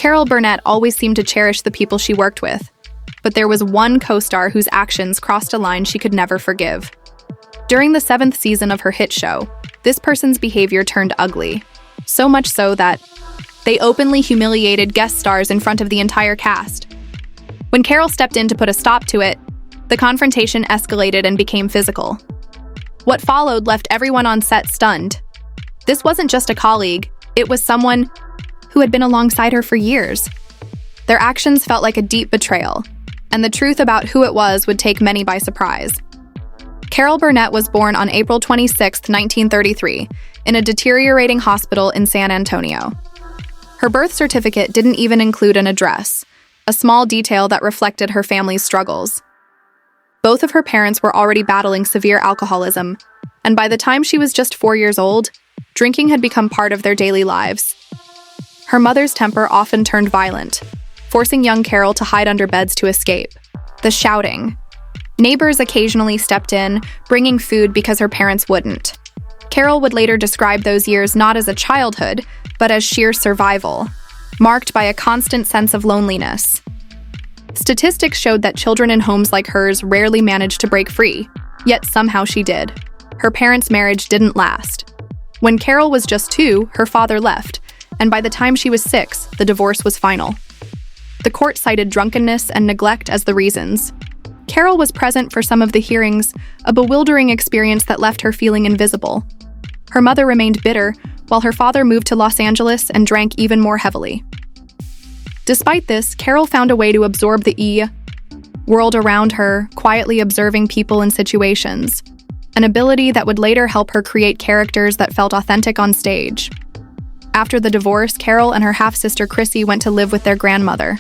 Carol Burnett always seemed to cherish the people she worked with, but there was one co-star whose actions crossed a line she could never forgive. During the 7th season of her hit show, this person's behavior turned ugly, so much so that they openly humiliated guest stars in front of the entire cast. When Carol stepped in to put a stop to it, the confrontation escalated and became physical. What followed left everyone on set stunned. This wasn't just a colleague, it was someone who had been alongside her for years. Their actions felt like a deep betrayal, and the truth about who it was would take many by surprise. Carol Burnett was born on April 26, 1933, in a deteriorating hospital in San Antonio. Her birth certificate didn't even include an address, a small detail that reflected her family's struggles. Both of her parents were already battling severe alcoholism, and by the time she was just 4 years old, drinking had become part of their daily lives. Her mother's temper often turned violent, forcing young Carol to hide under beds to escape. The shouting. Neighbors occasionally stepped in, bringing food because her parents wouldn't. Carol would later describe those years not as a childhood, but as sheer survival, marked by a constant sense of loneliness. Statistics showed that children in homes like hers rarely managed to break free, yet somehow she did. Her parents' marriage didn't last. When Carol was just 2, her father left, and by the time she was 6, the divorce was final. The court cited drunkenness and neglect as the reasons. Carol was present for some of the hearings, a bewildering experience that left her feeling invisible. Her mother remained bitter, while her father moved to Los Angeles and drank even more heavily. Despite this, Carol found a way to absorb the world around her, quietly observing people and situations, an ability that would later help her create characters that felt authentic on stage. After the divorce, Carol and her half-sister Chrissy went to live with their grandmother.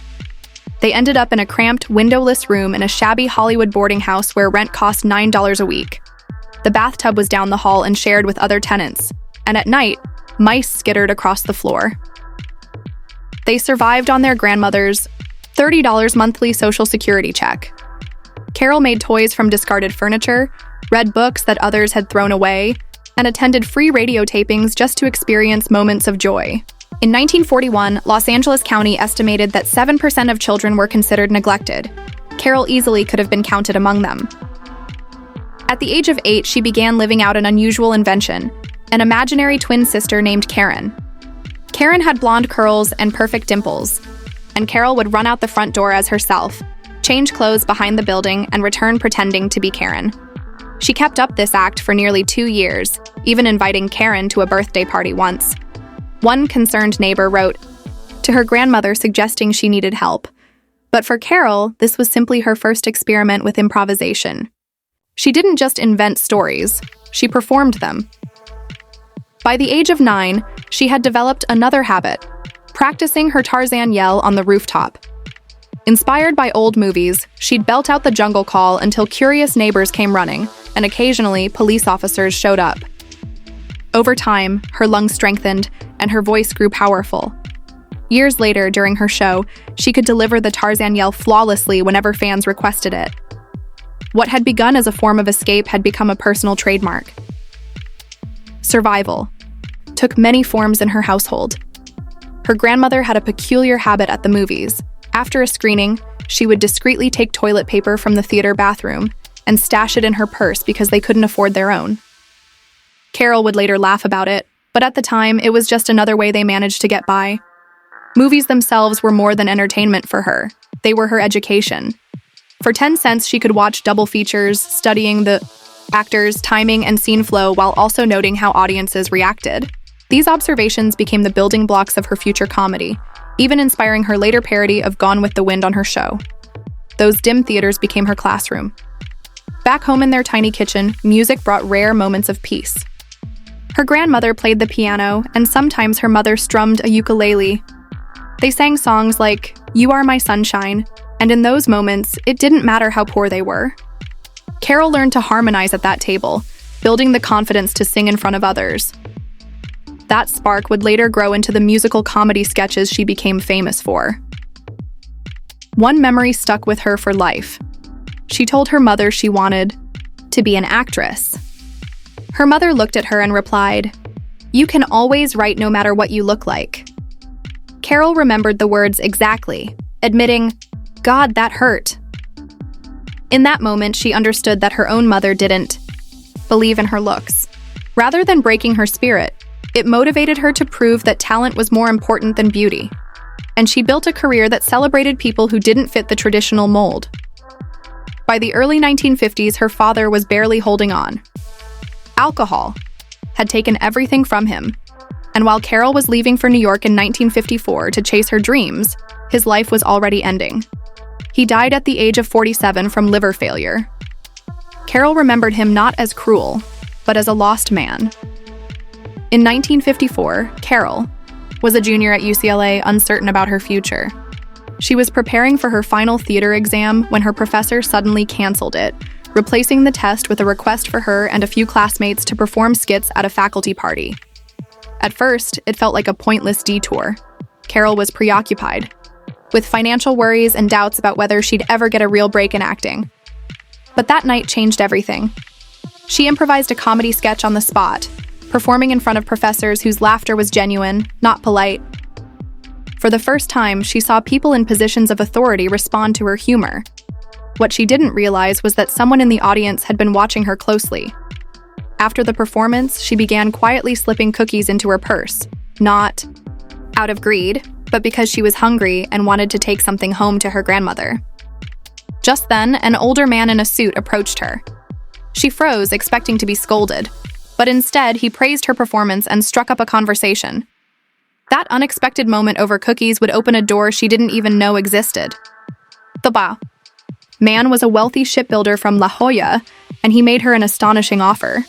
They ended up in a cramped, windowless room in a shabby Hollywood boarding house where rent cost $9 a week. The bathtub was down the hall and shared with other tenants, and at night, mice skittered across the floor. They survived on their grandmother's $30 monthly Social Security check. Carol made toys from discarded furniture, read books that others had thrown away, and attended free radio tapings just to experience moments of joy. In 1941, Los Angeles County estimated that 7% of children were considered neglected. Carol easily could have been counted among them. At the age of 8, she began living out an unusual invention, an imaginary twin sister named Karen. Karen had blonde curls and perfect dimples, and Carol would run out the front door as herself, change clothes behind the building, and return pretending to be Karen. She kept up this act for nearly 2 years, even inviting Karen to a birthday party once. One concerned neighbor wrote to her grandmother suggesting she needed help. But for Carol, this was simply her first experiment with improvisation. She didn't just invent stories, she performed them. By the age of 9, she had developed another habit, practicing her Tarzan yell on the rooftop. Inspired by old movies, she'd belt out the jungle call until curious neighbors came running, and occasionally police officers showed up. Over time, her lungs strengthened, and her voice grew powerful. Years later, during her show, she could deliver the Tarzan yell flawlessly whenever fans requested it. What had begun as a form of escape had become a personal trademark. Survival took many forms in her household. Her grandmother had a peculiar habit at the movies. After a screening, she would discreetly take toilet paper from the theater bathroom and stash it in her purse because they couldn't afford their own. Carol would later laugh about it, but at the time, it was just another way they managed to get by. Movies themselves were more than entertainment for her. They were her education. For 10 cents, she could watch double features, studying the actors, timing, and scene flow while also noting how audiences reacted. These observations became the building blocks of her future comedy, even inspiring her later parody of Gone with the Wind on her show. Those dim theaters became her classroom. Back home in their tiny kitchen, music brought rare moments of peace. Her grandmother played the piano, and sometimes her mother strummed a ukulele. They sang songs like "You Are My Sunshine," and in those moments, it didn't matter how poor they were. Carol learned to harmonize at that table, building the confidence to sing in front of others. That spark would later grow into the musical comedy sketches she became famous for. One memory stuck with her for life. She told her mother she wanted to be an actress. Her mother looked at her and replied, "You can always write no matter what you look like." Carol remembered the words exactly, admitting, "God, that hurt." In that moment, she understood that her own mother didn't believe in her looks. Rather than breaking her spirit, it motivated her to prove that talent was more important than beauty. And she built a career that celebrated people who didn't fit the traditional mold. By the early 1950s, her father was barely holding on. Alcohol had taken everything from him, and while Carol was leaving for New York in 1954 to chase her dreams, his life was already ending. He died at the age of 47 from liver failure. Carol remembered him not as cruel, but as a lost man. In 1954, Carol was a junior at UCLA, uncertain about her future. She was preparing for her final theater exam when her professor suddenly canceled it, replacing the test with a request for her and a few classmates to perform skits at a faculty party. At first, it felt like a pointless detour. Carol was preoccupied, with financial worries and doubts about whether she'd ever get a real break in acting. But that night changed everything. She improvised a comedy sketch on the spot, performing in front of professors whose laughter was genuine, not polite. For the first time, she saw people in positions of authority respond to her humor. What she didn't realize was that someone in the audience had been watching her closely. After the performance, she began quietly slipping cookies into her purse, not out of greed, but because she was hungry and wanted to take something home to her grandmother. Just then, an older man in a suit approached her. She froze, expecting to be scolded, but instead, he praised her performance and struck up a conversation. That unexpected moment over cookies would open a door she didn't even know existed. The man was a wealthy shipbuilder from La Jolla, and he made her an astonishing offer.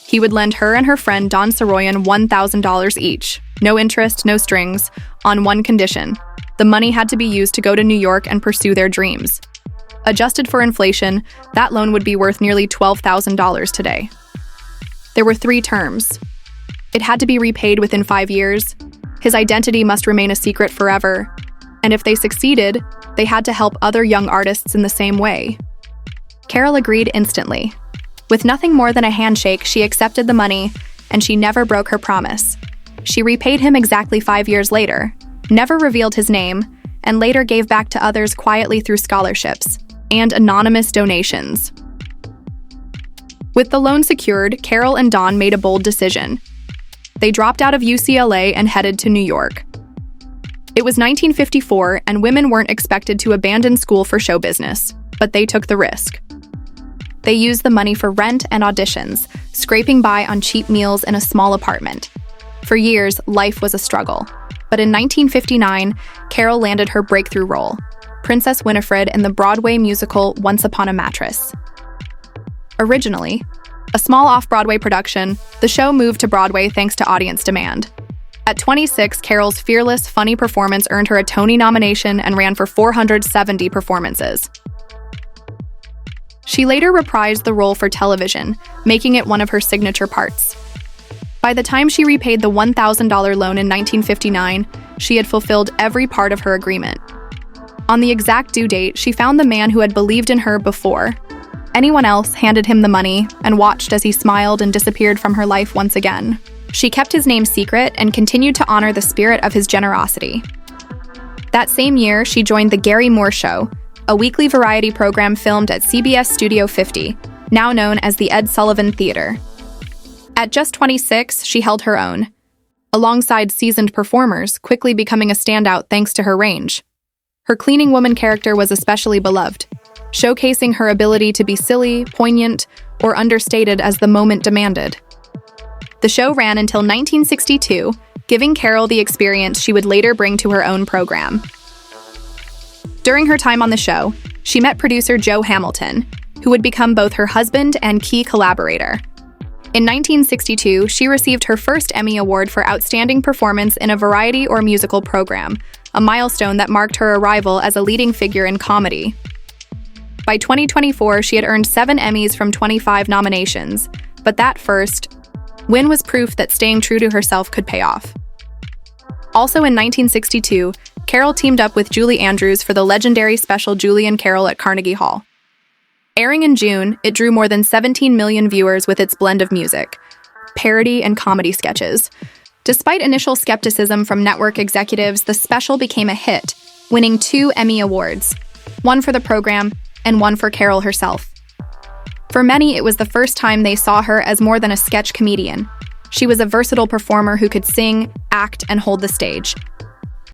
He would lend her and her friend Don Soroyan $1,000 each, no interest, no strings, on one condition: the money had to be used to go to New York and pursue their dreams. Adjusted for inflation, that loan would be worth nearly $12,000 today. There were 3 terms. It had to be repaid within 5 years, his identity must remain a secret forever, and if they succeeded, they had to help other young artists in the same way. Carol agreed instantly. With nothing more than a handshake, she accepted the money, and she never broke her promise. She repaid him exactly 5 years later, never revealed his name, and later gave back to others quietly through scholarships and anonymous donations. With the loan secured, Carol and Don made a bold decision. They dropped out of UCLA and headed to New York. It was 1954, and women weren't expected to abandon school for show business, but they took the risk. They used the money for rent and auditions, scraping by on cheap meals in a small apartment. For years, life was a struggle. But in 1959, Carol landed her breakthrough role, Princess Winifred, in the Broadway musical Once Upon a Mattress. Originally a small off-Broadway production, the show moved to Broadway thanks to audience demand. At 26, Carol's fearless, funny performance earned her a Tony nomination and ran for 470 performances. She later reprised the role for television, making it one of her signature parts. By the time she repaid the $1,000 loan in 1959, she had fulfilled every part of her agreement. On the exact due date, she found the man who had believed in her before. Anyone else handed him the money and watched as he smiled and disappeared from her life once again. She kept his name secret and continued to honor the spirit of his generosity. That same year, she joined The Gary Moore Show, a weekly variety program filmed at CBS Studio 50, now known as the Ed Sullivan Theater. At just 26, she held her own, alongside seasoned performers, quickly becoming a standout thanks to her range. Her cleaning woman character was especially beloved, showcasing her ability to be silly, poignant, or understated as the moment demanded. The show ran until 1962, giving Carol the experience she would later bring to her own program. During her time on the show, she met producer Joe Hamilton, who would become both her husband and key collaborator. In 1962, she received her first Emmy Award for Outstanding Performance in a Variety or Musical Program, a milestone that marked her arrival as a leading figure in comedy. By 2024, she had earned 7 Emmys from 25 nominations, but that first win was proof that staying true to herself could pay off. Also in 1962, Carol teamed up with Julie Andrews for the legendary special Julie and Carol at Carnegie Hall. Airing in June, it drew more than 17 million viewers with its blend of music, parody, and comedy sketches. Despite initial skepticism from network executives, the special became a hit, winning 2 Emmy Awards, one for the program and one for Carol herself. For many, it was the first time they saw her as more than a sketch comedian. She was a versatile performer who could sing, act, and hold the stage.